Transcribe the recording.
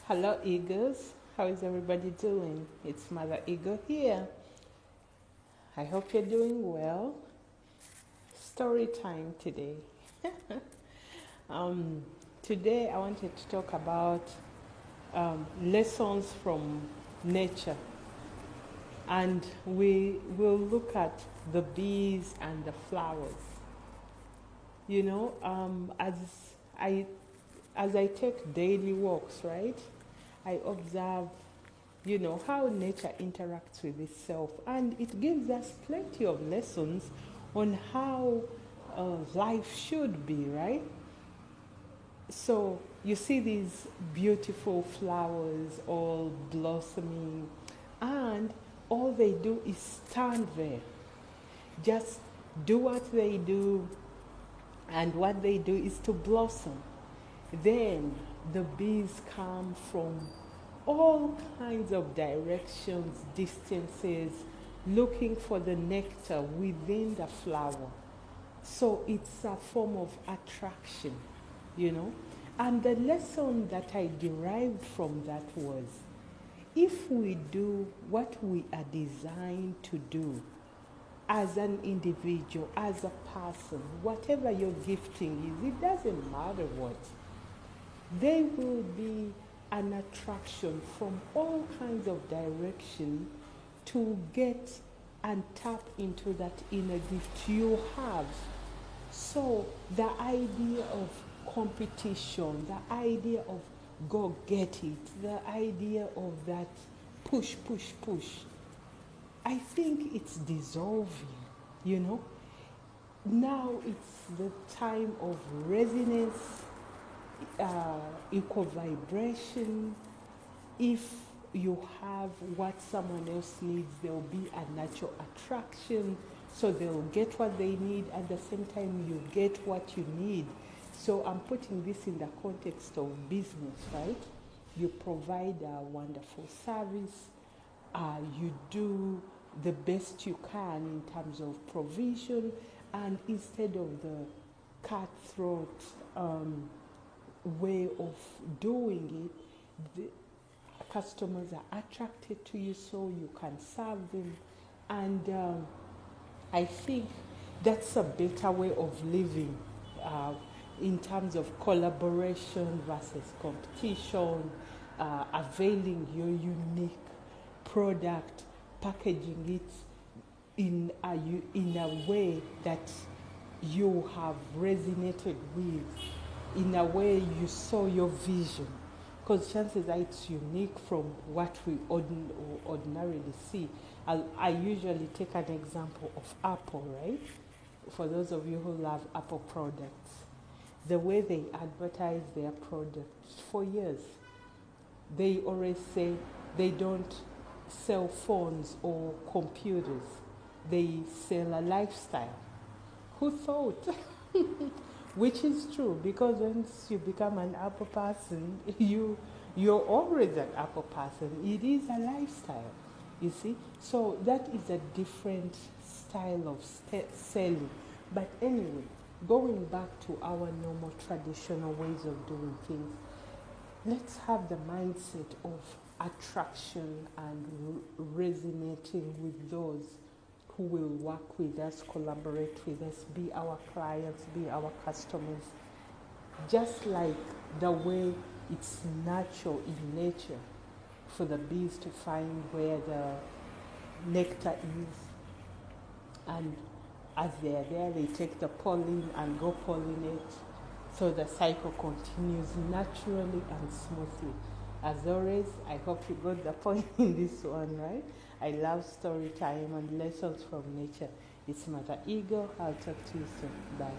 Hello, Eagles. How is everybody doing? It's Mother Eagle here. I hope you're doing well. Story time today. um, Today, I wanted to talk about lessons from nature. And we will look at the bees and the flowers. You know, I as I take daily walks, right? I observe, how nature interacts with itself, and it gives us plenty of lessons on how life should be, right? So you see these beautiful flowers all blossoming, and all they do is stand there, just do what they do, and what they do is to blossom. Then the bees come from all kinds of directions, distances, looking for the nectar within the flower. So it's a form of attraction, you know. And the lesson that I derived from that was, if we do what we are designed to do as an individual, as a person, whatever your gifting is, it doesn't matter what, there will be an attraction from all kinds of direction to get and tap into that inner gift you have. So the idea of competition, the idea of go get it, the idea of that push, push, push, I think it's dissolving, you know. Now it's the time of resonance, equal vibration. If you have what someone else needs, there will be a natural attraction. So they'll get what they need, at the same time you get what you need. So I'm putting this in the context of business, right? You provide a wonderful service, you do the best you can in terms of provision, and instead of the cutthroat way of doing it, the customers are attracted to you so you can serve them. And I think that's a better way of living in terms of collaboration versus competition, availing your unique product, packaging it in a way that you have resonated with, in a way you saw your vision. Because chances are it's unique from what we ordinarily see. I usually take an example of Apple, right? For those of you who love Apple products, the way they advertise their products for years, they always say they don't sell phones or computers, they sell a lifestyle. Who thought? Which is true, because once you become an Apple person, you're always an Apple person. It is a lifestyle, you see. So that is a different style of selling. But anyway, going back to our normal traditional ways of doing things, let's have the mindset of attraction and resonating with those who will work with us, collaborate with us, be our clients, be our customers. Just like the way it's natural in nature for the bees to find where the nectar is, and as they're there, they take the pollen and go pollinate. So the cycle continues naturally and smoothly. As always, I hope you got the point in this one, right? I love story time and lessons from nature. It's Mother Eagle. I'll talk to you soon. Bye.